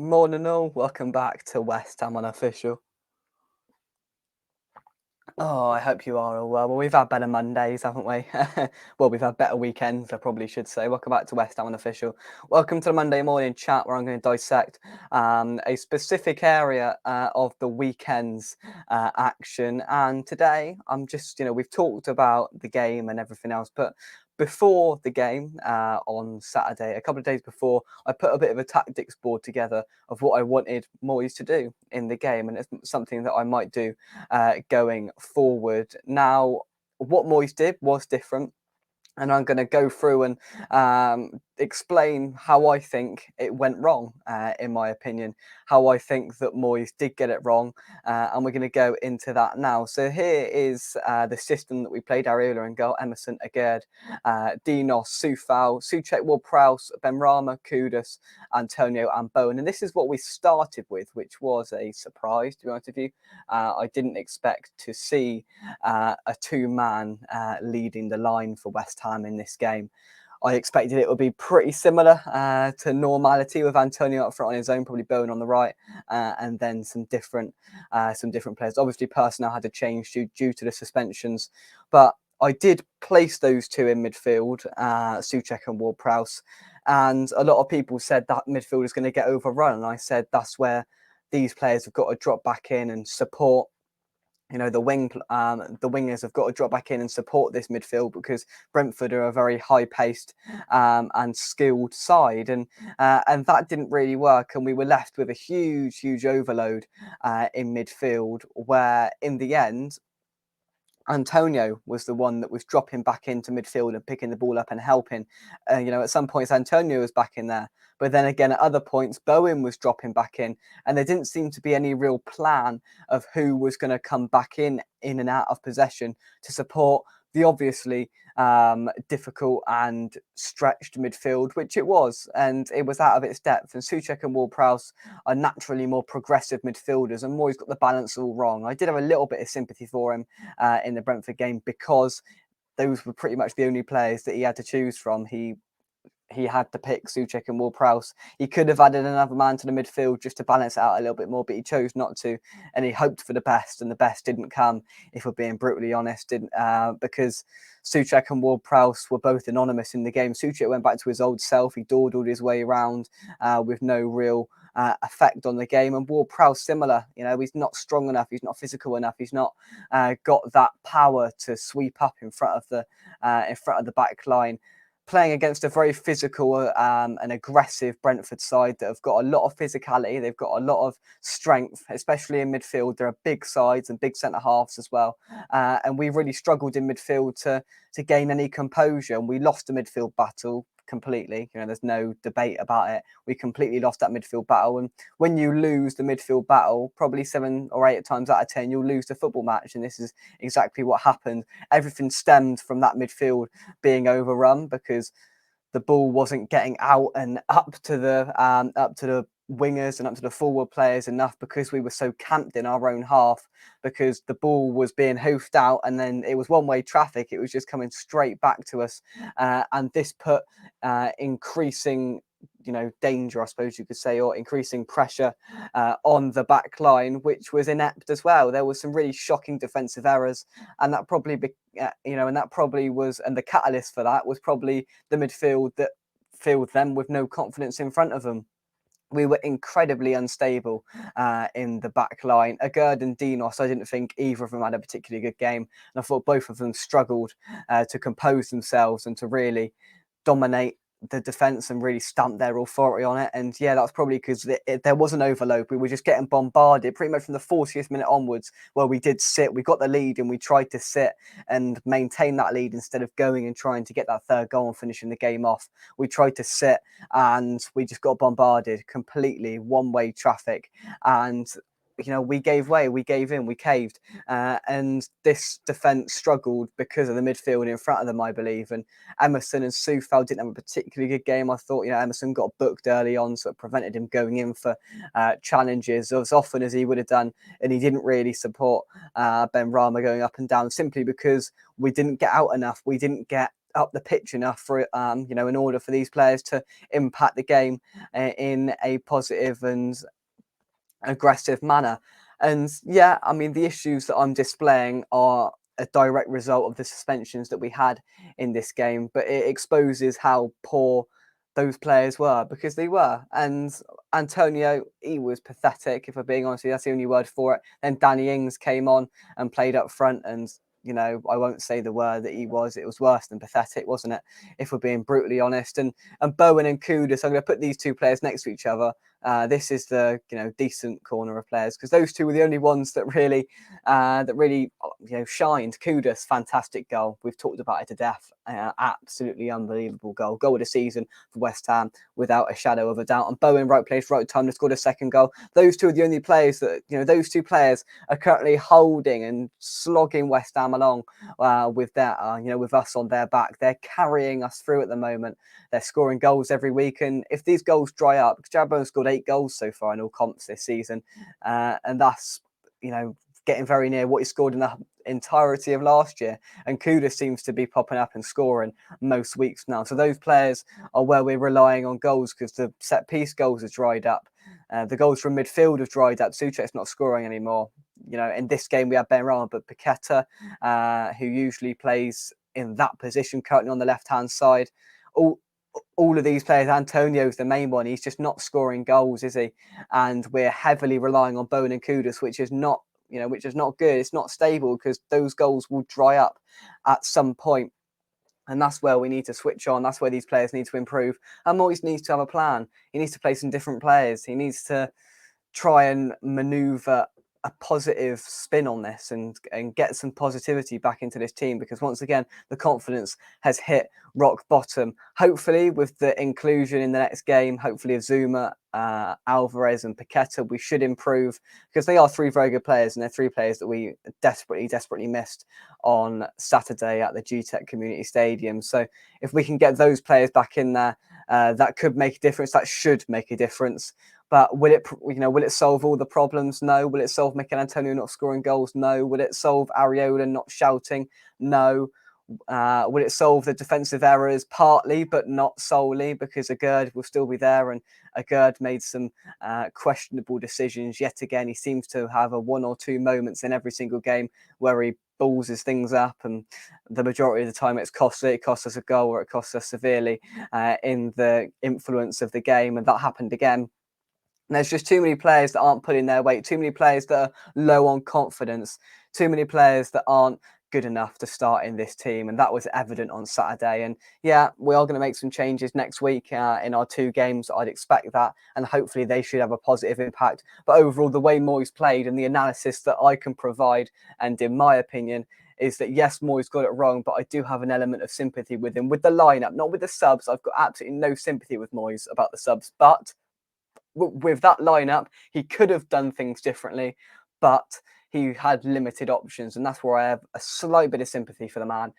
Morning all, welcome back to West Ham Unofficial. Oh, I hope you are all well. Well, we've had better Mondays, haven't we? Well, we've had better weekends, I probably should say. Welcome back to West Ham Unofficial. Welcome to the Monday morning chat where I'm going to dissect a specific area of the weekend's action. And today, we've talked about the game and everything else, but before the game on Saturday, a couple of days before, I put a bit of a tactics board together of what I wanted Moyes to do in the game, and it's something that I might do going forward. Now, what Moyes did was different, and I'm going to go through and explain how I think it went wrong, in my opinion, how I think that Moyes did get it wrong, and we're going to go into that now. So here is the system that we played: Areola and goal, Emerson, Agerd, Dinos, Soufal, Souček, Ward-Prowse, Benrahma, Kudus, Antonio and Bowen. And this is what we started with, which was a surprise, to be honest with you. I didn't expect to see a two-man leading the line for West Ham in this game. I expected it would be pretty similar to normality, with Antonio up front on his own, probably Bowen on the right, and then some different players. Obviously, personnel had to change due to the suspensions, but I did place those two in midfield, Souček and Ward-Prowse, and a lot of people said that midfield is going to get overrun, and I said that's where these players have got to drop back in and support. The wingers have got to drop back in and support this midfield, because Brentford are a very high-paced and skilled side, and that didn't really work, and we were left with a huge overload in midfield, where in the end Antonio was the one that was dropping back into midfield and picking the ball up and helping. At some points Antonio was back in there, but then again at other points Bowen was dropping back in, and there didn't seem to be any real plan of who was going to come back in and out of possession to support the obviously difficult and stretched midfield, which it was, and it was out of its depth. And Souček and Ward-Prowse are naturally more progressive midfielders, and Moyes got the balance all wrong. I did have a little bit of sympathy for him in the Brentford game, because those were pretty much the only players that he had to choose from. He had to pick Souček and Ward-Prowse. He could have added another man to the midfield just to balance it out a little bit more, but he chose not to, and he hoped for the best, and the best didn't come, if we're being brutally honest, because Souček and Ward-Prowse were both anonymous in the game. Souček went back to his old self. He dawdled his way around with no real effect on the game, and Ward-Prowse similar. He's not strong enough, he's not physical enough, he's not got that power to sweep up in front of the back line, playing against a very physical and aggressive Brentford side that have got a lot of physicality. They've got a lot of strength, especially in midfield. There are big sides and big centre halves as well, and we really struggled in midfield to gain any composure, and we lost the midfield battle completely. There's no debate about it. We completely lost that midfield battle, and when you lose the midfield battle, probably 7 or 8 times out of 10, you'll lose the football match, and this is exactly what happened. Everything stemmed from that midfield being overrun, because the ball wasn't getting out and up to the wingers and up to the forward players enough, because we were so camped in our own half, because the ball was being hoofed out and then it was one-way traffic. It was just coming straight back to us, and this put increasing danger, I suppose you could say, or increasing pressure on the back line, which was inept as well. There was some really shocking defensive errors, and that probably and the catalyst for that was probably the midfield that filled them with no confidence in front of them. We were incredibly unstable in the back line. Agerd and Dinos, I didn't think either of them had a particularly good game, and I thought both of them struggled to compose themselves and to really dominate the defence and really stamp their authority on it. And yeah, that's probably because there was an overload. We were just getting bombarded pretty much from the 40th minute onwards, where we did sit. We got the lead and we tried to sit and maintain that lead instead of going and trying to get that third goal and finishing the game off. We tried to sit and we just got bombarded completely, one-way traffic. And we gave way, we gave in, we caved, and this defence struggled because of the midfield in front of them, I believe. And Emerson and Soufal didn't have a particularly good game. I thought, Emerson got booked early on, so it prevented him going in for challenges as often as he would have done, and he didn't really support Benrahma going up and down, simply because we didn't get out enough. We didn't get up the pitch enough for in order for these players to impact the game in a positive and aggressive manner. And yeah, I mean, the issues that I'm displaying are a direct result of the suspensions that we had in this game, but it exposes how poor those players were, because they were. And Antonio, he was pathetic, if I'm being honest with you. That's the only word for it. Then Danny Ings came on and played up front, and I won't say the word that he was. It was worse than pathetic, wasn't it? If we're being brutally honest. And Bowen and Kudus, I'm going to put these two players next to each other. This is the decent corner of players, because those two were the only ones that really shined. Kudus, fantastic goal. We've talked about it to death. Absolutely unbelievable goal of the season for West Ham, without a shadow of a doubt. And Bowen, right place, right time, to score a second goal. Those two are the only players that those two players are currently holding and slogging West Ham along with their with us on their back. They're carrying us through at the moment. They're scoring goals every week, and if these goals dry up, because Jared Bowen's scored 8 goals so far in all comps this season, and that's getting very near what he scored in the entirety of last year. And Kudus seems to be popping up and scoring most weeks now. So those players are where we're relying on goals, because the set piece goals have dried up. The goals from midfield have dried up. Souček's not scoring anymore. In this game we had Ben Rama, but Paqueta, who usually plays in that position, currently on the left-hand side. All of these players, Antonio's the main one. He's just not scoring goals, is he? And we're heavily relying on Bowen and Kudus, which is not good. It's not stable, because those goals will dry up at some point. And that's where we need to switch on. That's where these players need to improve. And Moyes needs to have a plan. He needs to play some different players. He needs to try and maneuver a positive spin on this, and get some positivity back into this team, because once again the confidence has hit rock bottom. Hopefully with the inclusion in the next game, hopefully of Zuma, Alvarez and Paqueta, we should improve, because they are 3 very good players, and they're 3 players that we desperately missed on Saturday at the GTEC Community Stadium. So if we can get those players back in there, that could make a difference. That should make a difference. But will it solve all the problems? No. Will it solve Mikel Antonio not scoring goals? No. Will it solve Areola not shouting? No. Will it solve the defensive errors? Partly, but not solely, because Agurd will still be there, and Agurd made some questionable decisions yet again. He seems to have a 1 or 2 moments in every single game where he balls his things up, and the majority of the time it's costly. It costs us a goal, or it costs us severely in the influence of the game, and that happened again. And there's just too many players that aren't pulling their weight, too many players that are low on confidence, too many players that aren't good enough to start in this team. And that was evident on Saturday. And yeah, we are going to make some changes next week in our 2 games. I'd expect that. And hopefully they should have a positive impact. But overall, the way Moyes played and the analysis that I can provide, and in my opinion, is that yes, Moyes got it wrong, but I do have an element of sympathy with him, with the lineup, not with the subs. I've got absolutely no sympathy with Moyes about the subs, but with that lineup, he could have done things differently, but he had limited options, and that's where I have a slight bit of sympathy for the man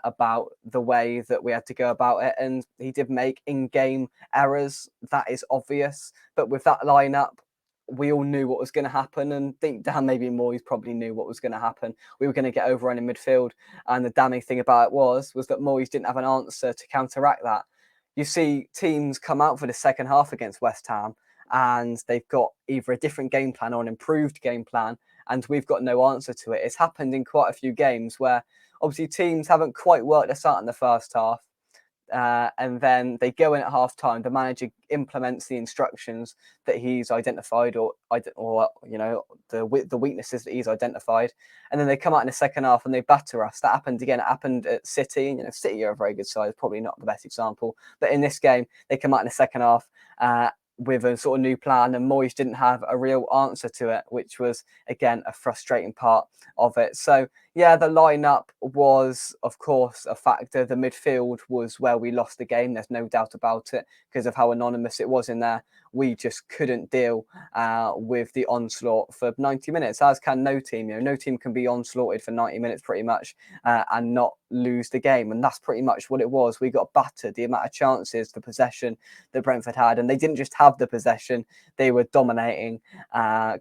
about the way that we had to go about it. And he did make in-game errors, that is obvious, but with that lineup, we all knew what was going to happen, and deep down, maybe Moyes probably knew what was going to happen. We were going to get overrun in midfield, and the damning thing about it was that Moyes didn't have an answer to counteract that. You see teams come out for the second half against West Ham, and they've got either a different game plan or an improved game plan, and we've got no answer to it. It's happened in quite a few games where obviously teams haven't quite worked us out in the first half, and then they go in at half time. The manager implements the instructions that he's identified, or the weaknesses that he's identified, and then they come out in the second half and they batter us. That happened again. It happened at City. City are a very good side, probably not the best example, but in this game they come out in the second half with a sort of new plan, and Moyes didn't have a real answer to it, which was again a frustrating part of it. So yeah, the lineup was of course a factor. The midfield was where we lost the game. There's no doubt about it, because of how anonymous it was in there. We just couldn't deal with the onslaught for 90 minutes, as can no team. No team can be onslaughted for 90 minutes pretty much and not lose the game. And that's pretty much what it was. We got battered. The amount of chances, the possession that Brentford had, and they didn't just have the possession, they were dominating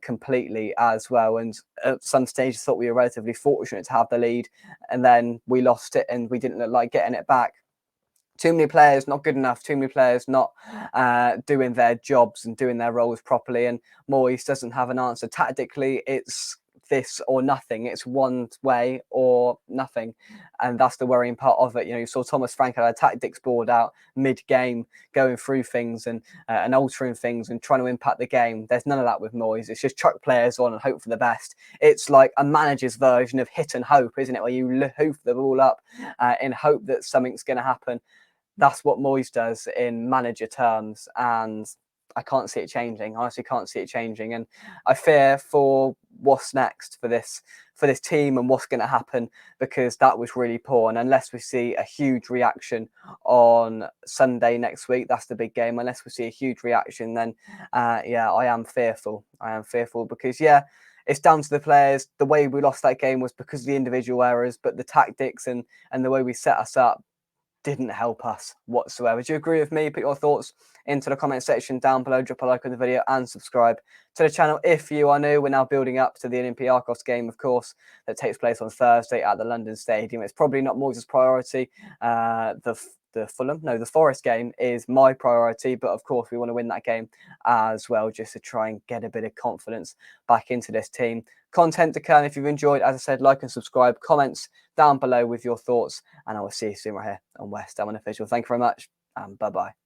completely as well. And at some stage thought we were relatively fortunate to have the lead, and then we lost it and we didn't look like getting it back. Too many players not good enough, too many players not doing their jobs and doing their roles properly. And Moyes doesn't have an answer. Tactically, it's this or nothing. It's one way or nothing. And that's the worrying part of it. You saw Thomas Frank had a tactics board out mid-game, going through things and altering things and trying to impact the game. There's none of that with Moyes. It's just chuck players on and hope for the best. It's like a manager's version of hit and hope, isn't it? Where you hoof the ball up in hope that something's going to happen. That's what Moyes does in manager terms, and I can't see it changing. I honestly can't see it changing, and I fear for what's next for this team and what's going to happen, because that was really poor. And unless we see a huge reaction on Sunday next week, that's the big game. Unless we see a huge reaction, then I am fearful. I am fearful because it's down to the players. The way we lost that game was because of the individual errors, but the tactics and the way we set us up didn't help us whatsoever. Do you agree with me? Put your thoughts into the comment section down below. Drop a like on the video and subscribe to the channel if you are new. We're now building up to the Olympiacos game, of course, that takes place on Thursday at the London Stadium. It's probably not Moyes' priority. The Forest game is my priority, but of course we want to win that game as well, just to try and get a bit of confidence back into this team. Content to come. If you've enjoyed, as I said, like and subscribe, comments down below with your thoughts, and I will see you soon right here on West Ham Unofficial. Thank you very much, and bye-bye.